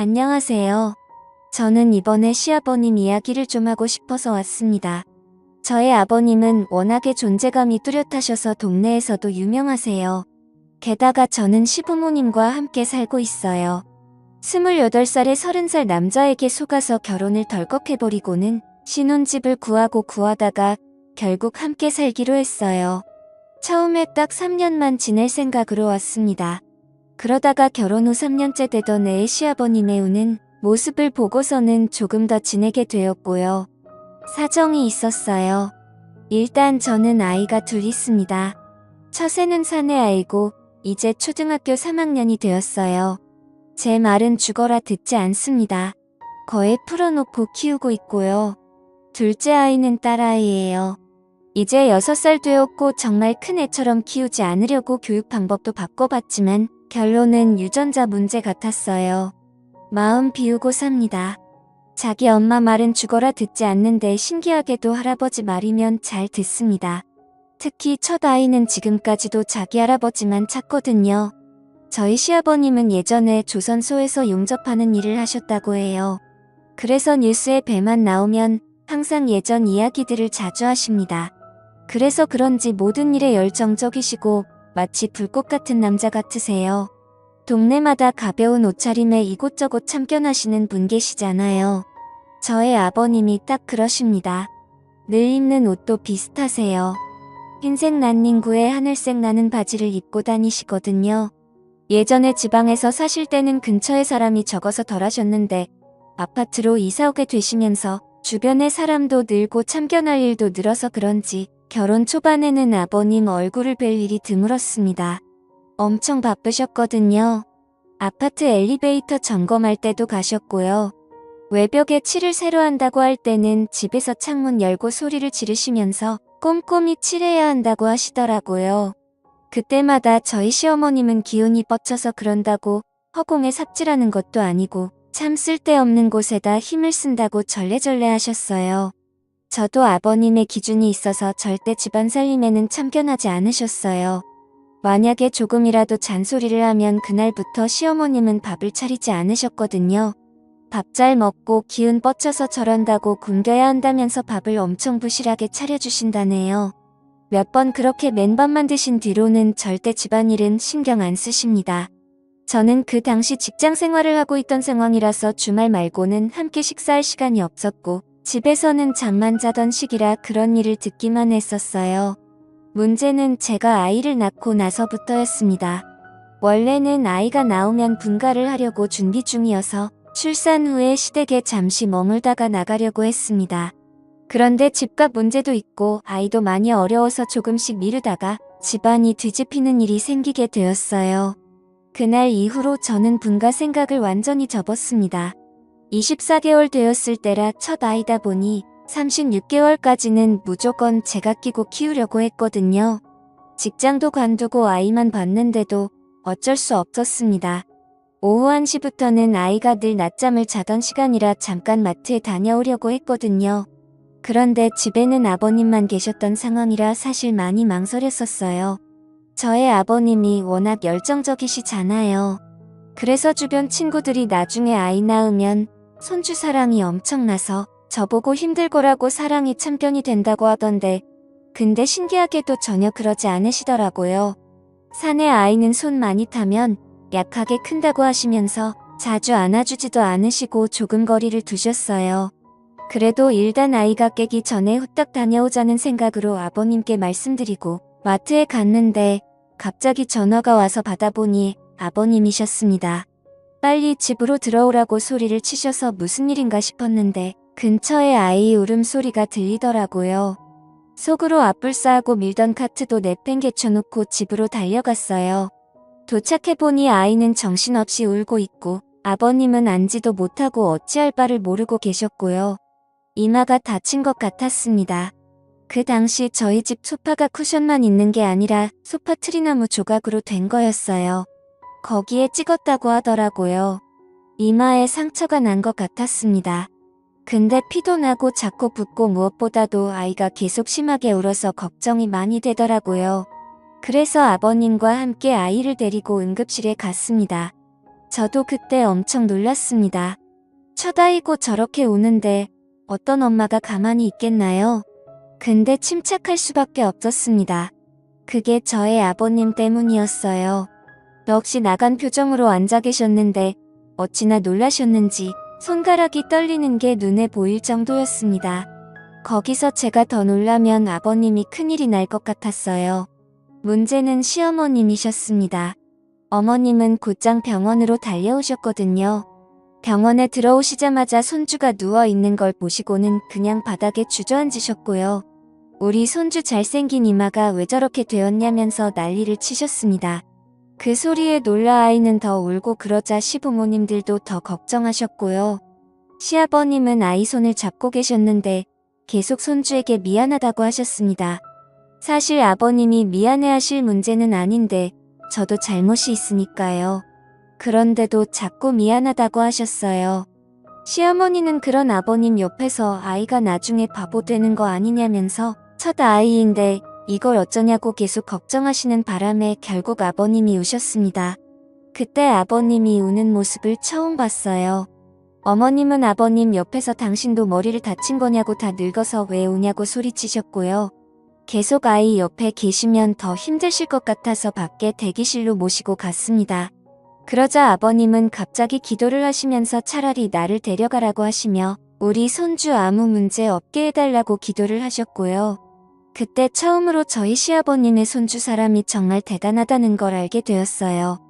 안녕하세요. 저는 이번에 시아버님 이야기를 좀 하고 싶어서 왔습니다. 저의 아버님은 워낙에 존재감이 뚜렷하셔서 동네에서도 유명하세요. 게다가 저는 시부모님과 함께 살고 있어요. 28살에 30살 남자에게 속아서 결혼을 덜컥해버리고는 신혼집을 구하다가 결국 함께 살기로 했어요. 처음에 딱 3년만 지낼 생각으로 왔습니다. 그러다가 결혼 후 3년째 되던 애의 시아버님의 우는 모습을 보고서는 조금 더 지내게 되었고요. 사정이 있었어요. 일단 저는 아이가 둘 있습니다. 처새는 사내 아이고 이제 초등학교 3학년이 되었어요. 제 말은 죽어라 듣지 않습니다. 거에 풀어놓고 키우고 있고요. 둘째 아이는 딸아이예요. 이제 6살 되었고 정말 큰 애처럼 키우지 않으려고 교육 방법도 바꿔봤지만 결론은 유전자 문제 같았어요. 마음 비우고 삽니다. 자기 엄마 말은 죽어라 듣지 않는데 신기하게도 할아버지 말이면 잘 듣습니다. 특히 첫 아이는 지금까지도 자기 할아버지만 찾거든요. 저희 시아버님은 예전에 조선소에서 용접하는 일을 하셨다고 해요. 그래서 뉴스에 배만 나오면 항상 예전 이야기들을 자주 하십니다. 그래서 그런지 모든 일에 열정적이시고 마치 불꽃 같은 남자 같으세요. 동네마다 가벼운 옷차림에 이곳저곳 참견하시는 분 계시잖아요. 저의 아버님이 딱 그러십니다. 늘 입는 옷도 비슷하세요. 흰색 난닝구에 하늘색 나는 바지를 입고 다니시거든요. 예전에 지방에서 사실 때는 근처에 사람이 적어서 덜 하셨는데 아파트로 이사 오게 되시면서 주변의 사람도 늘고 참견할 일도 늘어서 그런지 결혼 초반에는 아버님 얼굴을 뵐 일이 드물었습니다. 엄청 바쁘셨거든요. 아파트 엘리베이터 점검할 때도 가셨고요. 외벽에 칠을 새로 한다고 할 때는 집에서 창문 열고 소리를 지르시면서 꼼꼼히 칠해야 한다고 하시더라고요. 그때마다 저희 시어머님은 기운이 뻗쳐서 그런다고 허공에 삽질하는 것도 아니고 참 쓸데없는 곳에다 힘을 쓴다고 절레절레 하셨어요. 저도 아버님의 기준이 있어서 절대 집안 살림에는 참견하지 않으셨어요. 만약에 조금이라도 잔소리를 하면 그날부터 시어머님은 밥을 차리지 않으셨거든요. 밥 잘 먹고 기운 뻗쳐서 저런다고 굶겨야 한다면서 밥을 엄청 부실하게 차려주신다네요. 몇 번 그렇게 맨밥만 드신 뒤로는 절대 집안일은 신경 안 쓰십니다. 저는 그 당시 직장 생활을 하고 있던 상황이라서 주말 말고는 함께 식사할 시간이 없었고 집에서는 잠만 자던 시기라 그런 일을 듣기만 했었어요. 문제는 제가 아이를 낳고 나서부터였습니다. 원래는 아이가 나오면 분가를 하려고 준비 중이어서 출산 후에 시댁에 잠시 머물다가 나가려고 했습니다. 그런데 집값 문제도 있고 아이도 많이 어려워서 조금씩 미루다가 집안이 뒤집히는 일이 생기게 되었어요. 그날 이후로 저는 분가 생각을 완전히 접었습니다. 24개월 되었을 때라 첫 아이다 보니 36개월까지는 무조건 제가 끼고 키우려고 했거든요. 직장도 관두고 아이만 봤는데도 어쩔 수 없었습니다. 오후 1시부터는 아이가 늘 낮잠을 자던 시간이라 잠깐 마트에 다녀오려고 했거든요. 그런데 집에는 아버님만 계셨던 상황이라 사실 많이 망설였었어요. 저의 아버님이 워낙 열정적이시잖아요. 그래서 주변 친구들이 나중에 아이 낳으면 손주 사랑이 엄청나서 저보고 힘들 거라고 사랑이 참견이 된다고 하던데 근데 신기하게도 전혀 그러지 않으시더라고요. 사내 아이는 손 많이 타면 약하게 큰다고 하시면서 자주 안아주지도 않으시고 조금 거리를 두셨어요. 그래도 일단 아이가 깨기 전에 후딱 다녀오자는 생각으로 아버님께 말씀드리고 마트에 갔는데 갑자기 전화가 와서 받아보니 아버님이셨습니다. 빨리 집으로 들어오라고 소리를 치셔서 무슨 일인가 싶었는데 근처에 아이 울음소리가 들리더라고요. 속으로 앞불싸하고 밀던 카트도 내팽개쳐놓고 집으로 달려갔어요. 도착해보니 아이는 정신없이 울고 있고 아버님은 앉지도 못하고 어찌할 바를 모르고 계셨고요. 이마가 다친 것 같았습니다. 그 당시 저희 집 소파가 쿠션만 있는 게 아니라 소파 트리나무 조각으로 된 거였어요. 거기에 찍었다고 하더라고요. 이마에 상처가 난 것 같았습니다. 근데 피도 나고 자꾸 붓고 무엇보다도 아이가 계속 심하게 울어서 걱정이 많이 되더라고요. 그래서 아버님과 함께 아이를 데리고 응급실에 갔습니다. 저도 그때 엄청 놀랐습니다. 첫 아이고 저렇게 우는데 어떤 엄마가 가만히 있겠나요? 근데 침착할 수밖에 없었습니다. 그게 저의 아버님 때문이었어요. 넋이 나간 표정으로 앉아 계셨는데 어찌나 놀라셨는지 손가락이 떨리는 게 눈에 보일 정도였습니다. 거기서 제가 더 놀라면 아버님이 큰일이 날 것 같았어요. 문제는 시어머님이셨습니다. 어머님은 곧장 병원으로 달려오셨거든요. 병원에 들어오시자마자 손주가 누워있는 걸 보시고는 그냥 바닥에 주저앉으셨고요. 우리 손주 잘생긴 이마가 왜 저렇게 되었냐면서 난리를 치셨습니다. 그 소리에 놀라 아이는 더 울고 그러자 시부모님들도 더 걱정하셨고요. 시아버님은 아이 손을 잡고 계셨는데 계속 손주에게 미안하다고 하셨습니다. 사실 아버님이 미안해하실 문제는 아닌데 저도 잘못이 있으니까요. 그런데도 자꾸 미안하다고 하셨어요. 시어머니는 그런 아버님 옆에서 아이가 나중에 바보 되는 거 아니냐면서 첫 아이인데 이걸 어쩌냐고 계속 걱정하시는 바람에 결국 아버님이 우셨습니다. 그때 아버님이 우는 모습을 처음 봤어요. 어머님은 아버님 옆에서 당신도 머리를 다친 거냐고 다 늙어서 왜 우냐고 소리치셨고요. 계속 아이 옆에 계시면 더 힘드실 것 같아서 밖에 대기실로 모시고 갔습니다. 그러자 아버님은 갑자기 기도를 하시면서 차라리 나를 데려가라고 하시며 우리 손주 아무 문제 없게 해달라고 기도를 하셨고요. 그때 처음으로 저희 시아버님의 손주 사람이 정말 대단하다는 걸 알게 되었어요.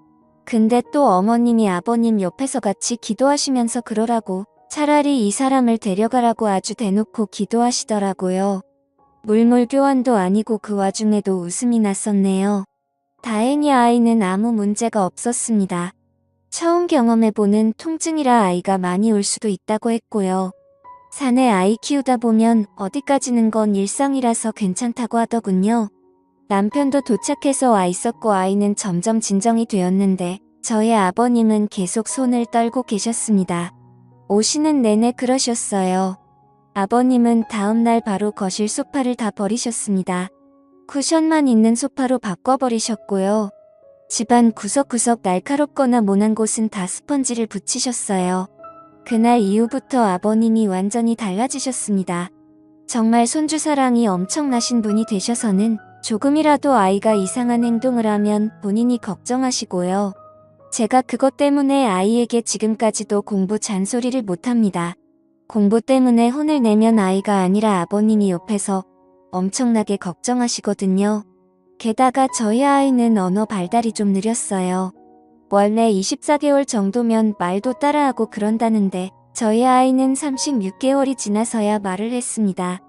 근데 또 어머님이 아버님 옆에서 같이 기도하시면서 그러라고 차라리 이 사람을 데려가라고 아주 대놓고 기도하시더라고요. 물물교환도 아니고 그 와중에도 웃음이 났었네요. 다행히 아이는 아무 문제가 없었습니다. 처음 경험해보는 통증이라 아이가 많이 울 수도 있다고 했고요. 산에 아이 키우다 보면 어디까지는 건 일상이라서 괜찮다고 하더군요. 남편도 도착해서 와 있었고 아이는 점점 진정이 되었는데 저희 아버님은 계속 손을 떨고 계셨습니다. 오시는 내내 그러셨어요. 아버님은 다음날 바로 거실 소파를 다 버리셨습니다. 쿠션만 있는 소파로 바꿔버리셨고요. 집안 구석구석 날카롭거나 모난 곳은 다 스펀지를 붙이셨어요. 그날 이후부터 아버님이 완전히 달라지셨습니다. 정말 손주 사랑이 엄청나신 분이 되셔서는 조금이라도 아이가 이상한 행동을 하면 본인이 걱정하시고요. 제가 그것 때문에 아이에게 지금까지도 공부 잔소리를 못합니다. 공부 때문에 혼을 내면 아이가 아니라 아버님이 옆에서 엄청나게 걱정하시거든요. 게다가 저희 아이는 언어 발달이 좀 느렸어요. 원래 24개월 정도면 말도 따라하고 그런다는데 저희 아이는 36개월이 지나서야 말을 했습니다.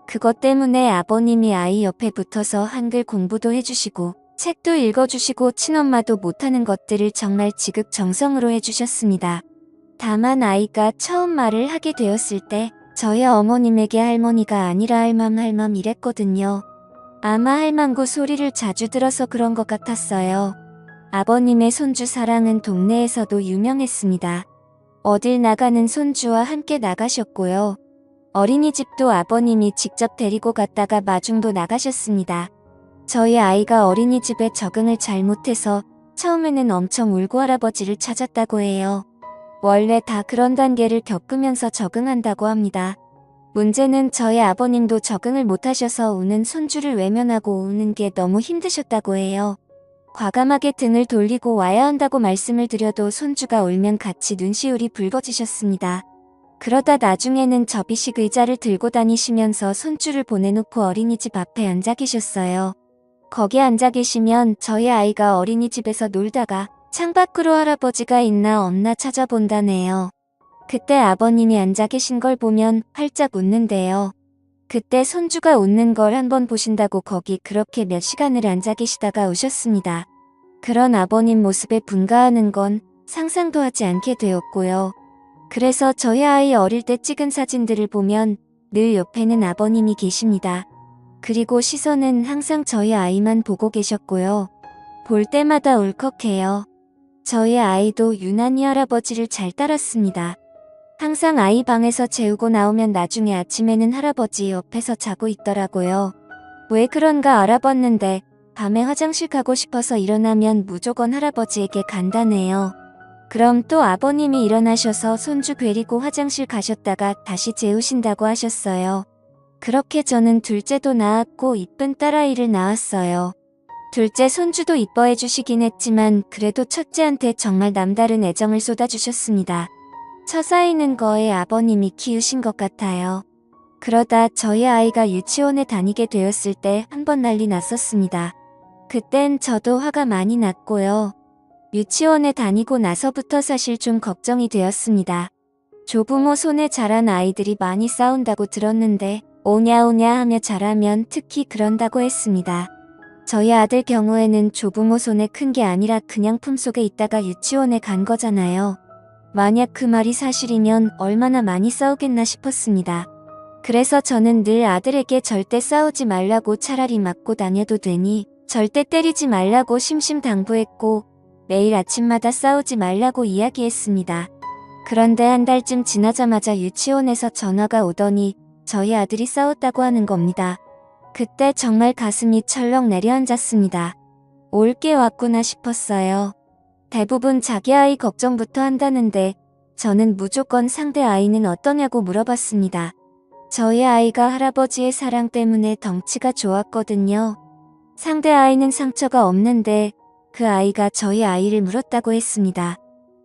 그것 때문에 아버님이 아이 옆에 붙어서 한글 공부도 해주시고 책도 읽어주시고 친엄마도 못하는 것들을 정말 지극정성으로 해주셨습니다. 다만 아이가 처음 말을 하게 되었을 때 저희 어머님에게 할머니가 아니라 할맘 이랬거든요. 아마 할망구 소리를 자주 들어서 그런 것 같았어요. 아버님의 손주 사랑은 동네에서도 유명했습니다. 어딜 나가는 손주와 함께 나가셨고요. 어린이집도 아버님이 직접 데리고 갔다가 마중도 나가셨습니다. 저희 아이가 어린이집에 적응을 잘못해서 처음에는 엄청 울고 할아버지를 찾았다고 해요. 원래 다 그런 단계를 겪으면서 적응한다고 합니다. 문제는 저희 아버님도 적응을 못하셔서 우는 손주를 외면하고 우는 게 너무 힘드셨다고 해요. 과감하게 등을 돌리고 와야 한다고 말씀을 드려도 손주가 울면 같이 눈시울이 붉어지셨습니다. 그러다 나중에는 접이식 의자를 들고 다니시면서 손주를 보내놓고 어린이집 앞에 앉아 계셨어요. 거기 앉아 계시면 저희 아이가 어린이집에서 놀다가 창밖으로 할아버지가 있나 없나 찾아본다네요. 그때 아버님이 앉아 계신 걸 보면 활짝 웃는데요. 그때 손주가 웃는 걸 한번 보신다고 거기 그렇게 몇 시간을 앉아 계시다가 우셨습니다. 그런 아버님 모습에 분가하는 건 상상도 하지 않게 되었고요. 그래서 저희 아이 어릴 때 찍은 사진들을 보면 늘 옆에는 아버님이 계십니다. 그리고 시선은 항상 저희 아이만 보고 계셨고요. 볼 때마다 울컥해요. 저희 아이도 유난히 할아버지를 잘 따랐습니다. 항상 아이 방에서 재우고 나오면 나중에 아침에는 할아버지 옆에서 자고 있더라고요. 왜 그런가 알아봤는데 밤에 화장실 가고 싶어서 일어나면 무조건 할아버지에게 간다네요. 그럼 또 아버님이 일어나셔서 손주 데리고 화장실 가셨다가 다시 재우신다고 하셨어요. 그렇게 저는 둘째도 낳았고 이쁜 딸아이를 낳았어요. 둘째 손주도 이뻐해 주시긴 했지만 그래도 첫째한테 정말 남다른 애정을 쏟아주셨습니다. 처사이는 거의 아버님이 키우신 것 같아요. 그러다 저희 아이가 유치원에 다니게 되었을 때 한 번 난리 났었습니다. 그땐 저도 화가 많이 났고요. 유치원에 다니고 나서부터 사실 좀 걱정이 되었습니다. 조부모 손에 자란 아이들이 많이 싸운다고 들었는데 오냐오냐 하며 자라면 특히 그런다고 했습니다. 저희 아들 경우에는 조부모 손에 큰 게 아니라 그냥 품속에 있다가 유치원에 간 거잖아요. 만약 그 말이 사실이면 얼마나 많이 싸우겠나 싶었습니다. 그래서 저는 늘 아들에게 절대 싸우지 말라고 차라리 맞고 다녀도 되니 절대 때리지 말라고 심심당부했고 매일 아침마다 싸우지 말라고 이야기했습니다. 그런데 한 달쯤 지나자마자 유치원에서 전화가 오더니 저희 아들이 싸웠다고 하는 겁니다. 그때 정말 가슴이 철렁 내려앉았습니다. 올 게 왔구나 싶었어요. 대부분 자기 아이 걱정부터 한다는데 저는 무조건 상대 아이는 어떠냐고 물어봤습니다. 저희 아이가 할아버지의 사랑 때문에 덩치가 좋았거든요. 상대 아이는 상처가 없는데 그 아이가 저희 아이를 물었다고 했습니다.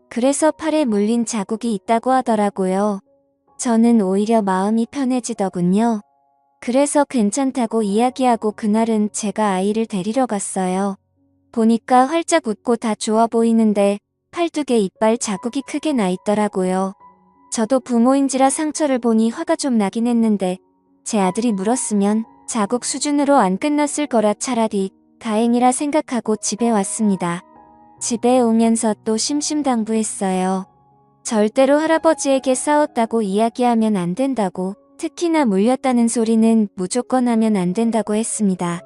그래서 팔에 물린 자국이 있다고 하더라고요. 저는 오히려 마음이 편해지더군요. 그래서 괜찮다고 이야기하고 그날은 제가 아이를 데리러 갔어요. 보니까 활짝 웃고 다 좋아 보이는데 팔뚝에 이빨 자국이 크게 나 있더라고요. 저도 부모인지라 상처를 보니 화가 좀 나긴 했는데 제 아들이 물었으면 자국 수준으로 안 끝났을 거라 차라리 다행이라 생각하고 집에 왔습니다. 집에 오면서 또 심심당부했어요. 절대로 할아버지에게 싸웠다고 이야기하면 안 된다고, 특히나 물렸다는 소리는 무조건 하면 안 된다고 했습니다.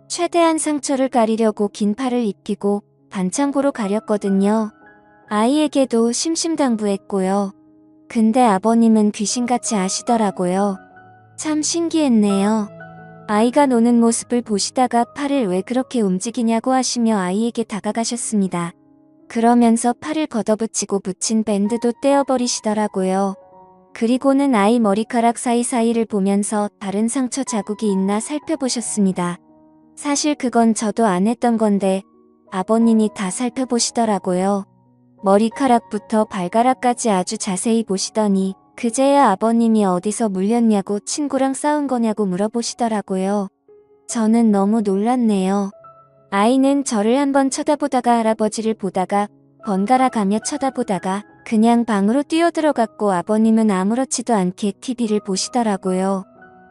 최대한 상처를 가리려고 긴 팔을 입히고 반창고로 가렸거든요. 아이에게도 심심당부했고요. 근데 아버님은 귀신같이 아시더라고요. 참 신기했네요. 아이가 노는 모습을 보시다가 팔을 왜 그렇게 움직이냐고 하시며 아이에게 다가가셨습니다. 그러면서 팔을 걷어붙이고 붙인 밴드도 떼어버리시더라고요. 그리고는 아이 머리카락 사이사이를 보면서 다른 상처 자국이 있나 살펴보셨습니다. 사실 그건 저도 안 했던 건데 아버님이 다 살펴보시더라고요. 머리카락부터 발가락까지 아주 자세히 보시더니 그제야 아버님이 어디서 물렸냐고 친구랑 싸운 거냐고 물어보시더라고요. 저는 너무 놀랐네요. 아이는 저를 한번 쳐다보다가 할아버지를 보다가 번갈아 가며 쳐다보다가 그냥 방으로 뛰어들어갔고 아버님은 아무렇지도 않게 TV를 보시더라고요.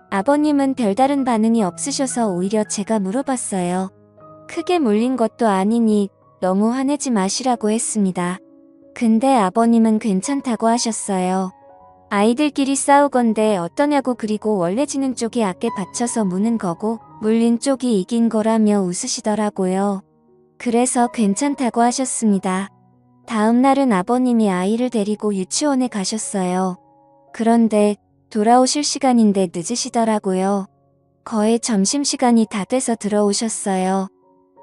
아버님은 별다른 반응이 없으셔서 오히려 제가 물어봤어요. 크게 물린 것도 아니니 너무 화내지 마시라고 했습니다. 근데 아버님은 괜찮다고 하셨어요. 아이들끼리 싸우건데 어떠냐고, 그리고 원래 지는 쪽이 악에 받쳐서 무는 거고 물린 쪽이 이긴 거라며 웃으시더라고요. 그래서 괜찮다고 하셨습니다. 다음 날은 아버님이 아이를 데리고 유치원에 가셨어요. 그런데 돌아오실 시간인데 늦으시더라고요. 거의 점심시간이 다 돼서 들어오셨어요.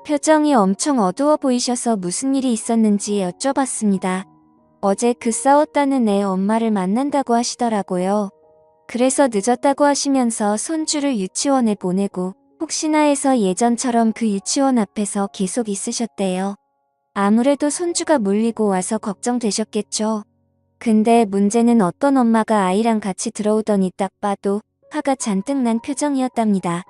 표정이 엄청 어두워 보이셔서 무슨 일이 있었는지 여쭤봤습니다. 어제 그 싸웠다는 애 엄마를 만난다고 하시더라고요. 그래서 늦었다고 하시면서 손주를 유치원에 보내고 혹시나 해서 예전처럼 그 유치원 앞에서 계속 있으셨대요. 아무래도 손주가 물리고 와서 걱정되셨겠죠. 근데 문제는 어떤 엄마가 아이랑 같이 들어오더니 딱 봐도 화가 잔뜩 난 표정이었답니다.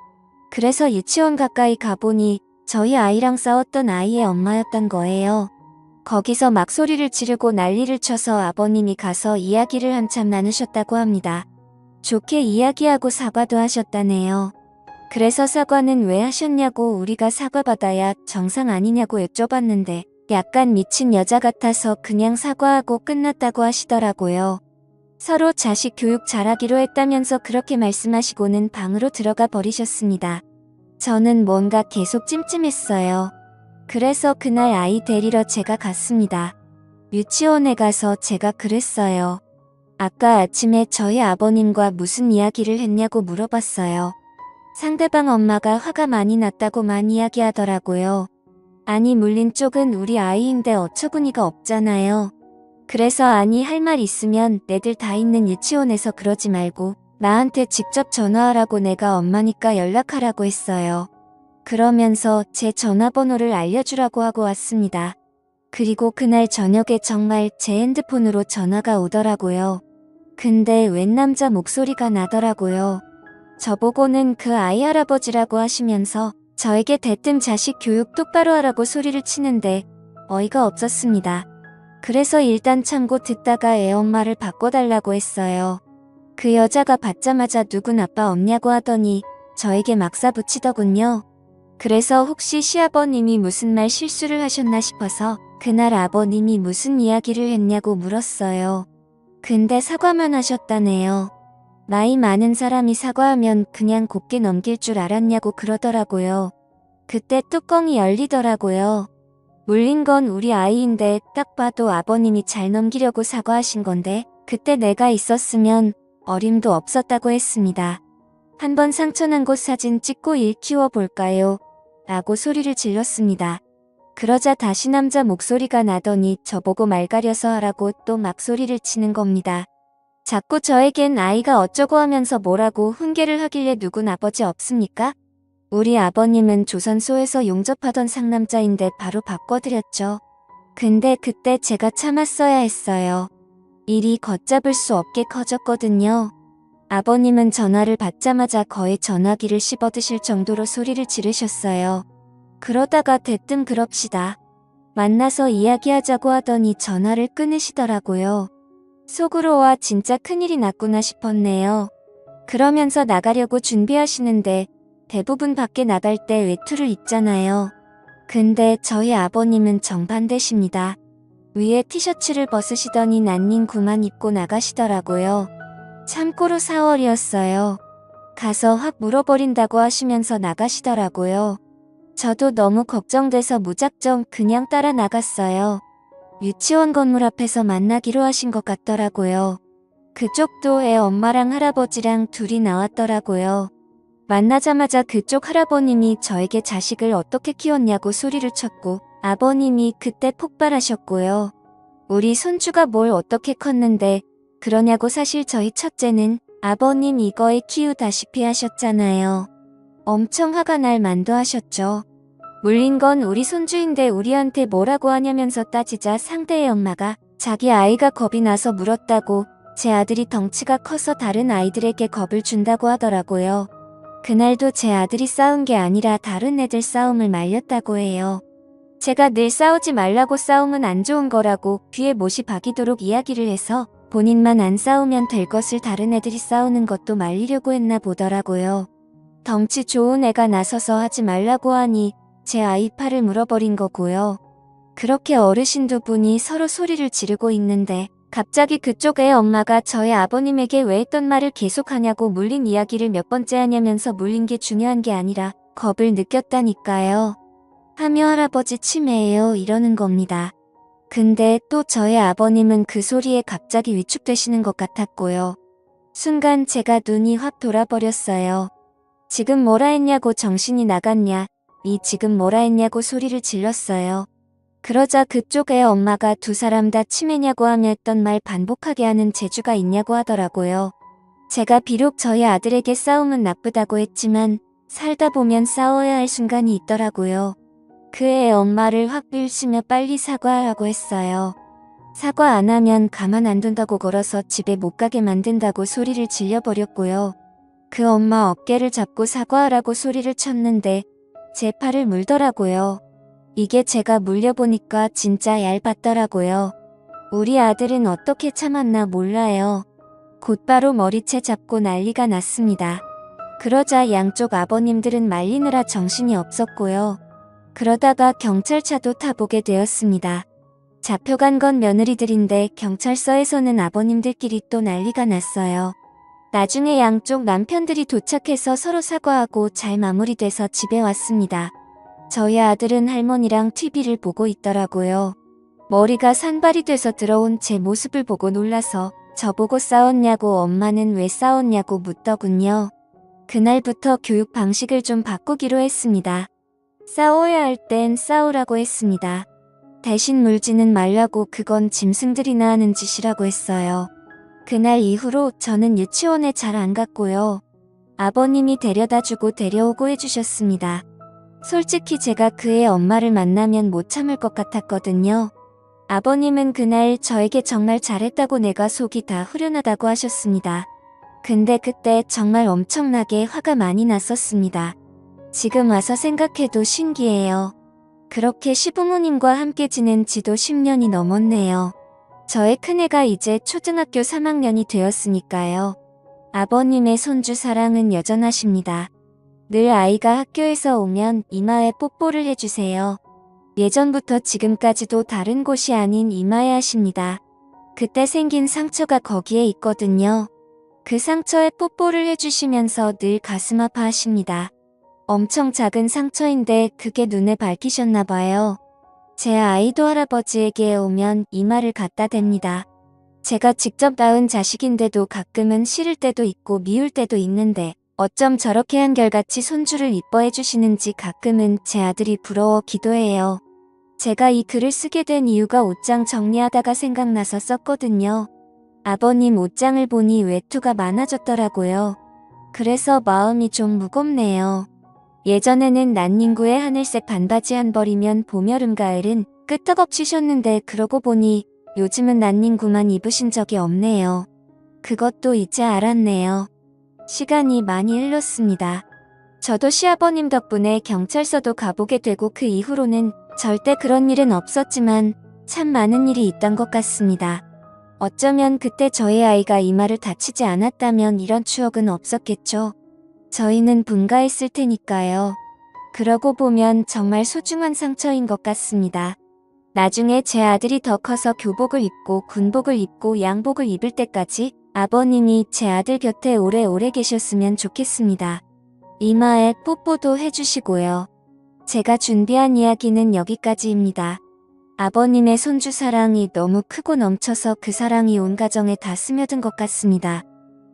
그래서 유치원 가까이 가보니 저희 아이랑 싸웠던 아이의 엄마였던 거예요. 거기서 막 소리를 지르고 난리를 쳐서 아버님이 가서 이야기를 한참 나누셨다고 합니다. 좋게 이야기하고 사과도 하셨다네요. 그래서 사과는 왜 하셨냐고 우리가 사과받아야 정상 아니냐고 여쭤봤는데 약간 미친 여자 같아서 그냥 사과하고 끝났다고 하시더라고요. 서로 자식 교육 잘하기로 했다면서 그렇게 말씀하시고는 방으로 들어가 버리셨습니다. 저는 뭔가 계속 찜찜했어요. 그래서 그날 아이 데리러 제가 갔습니다. 유치원에 가서 제가 그랬어요. 아까 아침에 저희 아버님과 무슨 이야기를 했냐고 물어봤어요. 상대방 엄마가 화가 많이 났다고만 이야기하더라고요. 아니 물린 쪽은 우리 아이인데 어처구니가 없잖아요. 그래서 아니 할 말 있으면 애들 다 있는 유치원에서 그러지 말고 나한테 직접 전화하라고 내가 엄마니까 연락하라고 했어요. 그러면서 제 전화번호를 알려주라고 하고 왔습니다. 그리고 그날 저녁에 정말 제 핸드폰으로 전화가 오더라고요. 근데 웬 남자 목소리가 나더라고요. 저보고는 그 아이 할아버지라고 하시면서 저에게 대뜸 자식 교육 똑바로 하라고 소리를 치는데 어이가 없었습니다. 그래서 일단 참고 듣다가 애 엄마를 바꿔달라고 했어요. 그 여자가 받자마자 누군 아빠 없냐고 하더니 저에게 막 싸붙이더군요. 그래서 혹시 시아버님이 무슨 말 실수를 하셨나 싶어서 그날 아버님이 무슨 이야기를 했냐고 물었어요. 근데 사과만 하셨다네요. 나이 많은 사람이 사과하면 그냥 곱게 넘길 줄 알았냐고 그러더라고요. 그때 뚜껑이 열리더라고요. 물린 건 우리 아이인데 딱 봐도 아버님이 잘 넘기려고 사과하신 건데 그때 내가 있었으면 어림도 없었다고 했습니다. 한번 상처난 곳 사진 찍고 일 키워볼까요? 라고 소리를 질렀습니다. 그러자 다시 남자 목소리가 나더니 저보고 말 가려서 하라고 또 막 소리를 치는 겁니다. 자꾸 저에겐 아이가 어쩌고 하면서 뭐라고 훈계를 하길래 누군 아버지 없습니까? 우리 아버님은 조선소에서 용접하던 상남자인데 바로 바꿔드렸죠. 근데 그때 제가 참았어야 했어요. 일이 걷잡을 수 없게 커졌거든요. 아버님은 전화를 받자마자 거의 전화기를 씹어드실 정도로 소리를 지르셨어요. 그러다가 대뜸 그럽시다. 만나서 이야기하자고 하더니 전화를 끊으시더라고요. 속으로 와 진짜 큰일이 났구나 싶었네요. 그러면서 나가려고 준비하시는데 대부분 밖에 나갈 때 외투를 입잖아요. 근데 저희 아버님은 정반대십니다. 위에 티셔츠를 벗으시더니 난닝구만 입고 나가시더라고요. 참고로 4월이었어요. 가서 확 물어버린다고 하시면서 나가시더라고요. 저도 너무 걱정돼서 무작정 그냥 따라 나갔어요. 유치원 건물 앞에서 만나기로 하신 것 같더라고요. 그쪽도 애 엄마랑 할아버지랑 둘이 나왔더라고요. 만나자마자 그쪽 할아버님이 저에게 자식을 어떻게 키웠냐고 소리를 쳤고 아버님이 그때 폭발하셨고요. 우리 손주가 뭘 어떻게 컸는데 그러냐고. 사실 저희 첫째는 아버님 이거에 키우다시피 하셨잖아요. 엄청 화가 날 만도 하셨죠. 물린 건 우리 손주인데 우리한테 뭐라고 하냐면서 따지자 상대의 엄마가 자기 아이가 겁이 나서 물었다고 제 아들이 덩치가 커서 다른 아이들에게 겁을 준다고 하더라고요. 그날도 제 아들이 싸운 게 아니라 다른 애들 싸움을 말렸다고 해요. 제가 늘 싸우지 말라고 싸움은 안 좋은 거라고 귀에 못이 박이도록 이야기를 해서 본인만 안 싸우면 될 것을 다른 애들이 싸우는 것도 말리려고 했나 보더라고요. 덩치 좋은 애가 나서서 하지 말라고 하니 제 아이 팔을 물어버린 거고요. 그렇게 어르신 두 분이 서로 소리를 지르고 있는데 갑자기 그쪽 애 엄마가 저희 아버님에게 왜 했던 말을 계속하냐고 물린 이야기를 몇 번째 하냐면서 물린 게 중요한 게 아니라 겁을 느꼈다니까요. 하며 할아버지 치매예요 이러는 겁니다. 근데 또 저희 아버님은 그 소리에 갑자기 위축되시는 것 같았고요. 순간 제가 눈이 확 돌아버렸어요. 지금 뭐라 했냐고 정신이 나갔냐, 이 지금 뭐라 했냐고 소리를 질렀어요. 그러자 그쪽 애 엄마가 두 사람 다 치매냐고 하며 했던 말 반복하게 하는 재주가 있냐고 하더라고요. 제가 비록 저희 아들에게 싸움은 나쁘다고 했지만 살다 보면 싸워야 할 순간이 있더라고요. 그 애 엄마를 확 빌시며 빨리 사과하라고 했어요. 사과 안 하면 가만 안 둔다고 걸어서 집에 못 가게 만든다고 소리를 질려버렸고요. 그 엄마 어깨를 잡고 사과하라고 소리를 쳤는데 제 팔을 물더라고요. 이게 제가 물려보니까 진짜 얇았더라고요. 우리 아들은 어떻게 참았나 몰라요. 곧바로 머리채 잡고 난리가 났습니다. 그러자 양쪽 아버님들은 말리느라 정신이 없었고요. 그러다가 경찰차도 타보게 되었습니다. 잡혀간 건 며느리들인데 경찰서에서는 아버님들끼리 또 난리가 났어요. 나중에 양쪽 남편들이 도착해서 서로 사과하고 잘 마무리돼서 집에 왔습니다. 저희 아들은 할머니랑 TV를 보고 있더라고요. 머리가 산발이 돼서 들어온 제 모습을 보고 놀라서 저보고 싸웠냐고 엄마는 왜 싸웠냐고 묻더군요. 그날부터 교육 방식을 좀 바꾸기로 했습니다. 싸워야 할 땐 싸우라고 했습니다. 대신 물지는 말라고 그건 짐승들이나 하는 짓이라고 했어요. 그날 이후로 저는 유치원에 잘 안 갔고요. 아버님이 데려다주고 데려오고 해주셨습니다. 솔직히 제가 그의 엄마를 만나면 못 참을 것 같았거든요. 아버님은 그날 저에게 정말 잘했다고 내가 속이 다 후련하다고 하셨습니다. 근데 그때 정말 엄청나게 화가 많이 났었습니다. 지금 와서 생각해도 신기해요. 그렇게 시부모님과 함께 지낸 지도 10년이 넘었네요. 저의 큰애가 이제 초등학교 3학년이 되었으니까요. 아버님의 손주 사랑은 여전하십니다. 늘 아이가 학교에서 오면 이마에 뽀뽀를 해주세요. 예전부터 지금까지도 다른 곳이 아닌 이마에 하십니다. 그때 생긴 상처가 거기에 있거든요. 그 상처에 뽀뽀를 해주시면서 늘 가슴 아파하십니다. 엄청 작은 상처인데 그게 눈에 밝히셨나봐요. 제 아이도 할아버지에게 오면 이마를 갖다 댑니다. 제가 직접 낳은 자식인데도 가끔은 싫을 때도 있고 미울 때도 있는데 어쩜 저렇게 한결같이 손주를 이뻐해 주시는지 가끔은 제 아들이 부러워기도 해요. 제가 이 글을 쓰게 된 이유가 옷장 정리하다가 생각나서 썼거든요. 아버님 옷장을 보니 외투가 많아졌더라고요. 그래서 마음이 좀 무겁네요. 예전에는 난닝구의 하늘색 반바지 한 벌이면 봄, 여름, 가을은 끄떡없이 쉬었는데 그러고 보니 요즘은 난닝구만 입으신 적이 없네요. 그것도 이제 알았네요. 시간이 많이 흘렀습니다. 저도 시아버님 덕분에 경찰서도 가보게 되고 그 이후로는 절대 그런 일은 없었지만 참 많은 일이 있던 것 같습니다. 어쩌면 그때 저희 아이가 이마를 다치지 않았다면 이런 추억은 없었겠죠. 저희는 분가했을 테니까요. 그러고 보면 정말 소중한 상처인 것 같습니다. 나중에 제 아들이 더 커서 교복을 입고 군복을 입고 양복을 입을 때까지 아버님이 제 아들 곁에 오래오래 계셨으면 좋겠습니다. 이마에 뽀뽀도 해주시고요. 제가 준비한 이야기는 여기까지입니다. 아버님의 손주 사랑이 너무 크고 넘쳐서 그 사랑이 온 가정에 다 스며든 것 같습니다.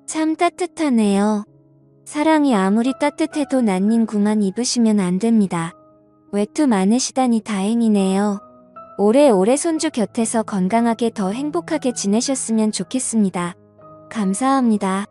참 따뜻하네요. 사랑이 아무리 따뜻해도 난닝구만 입으시면 안 됩니다. 외투 많으시다니 다행이네요. 오래오래 손주 곁에서 건강하게 더 행복하게 지내셨으면 좋겠습니다. 감사합니다.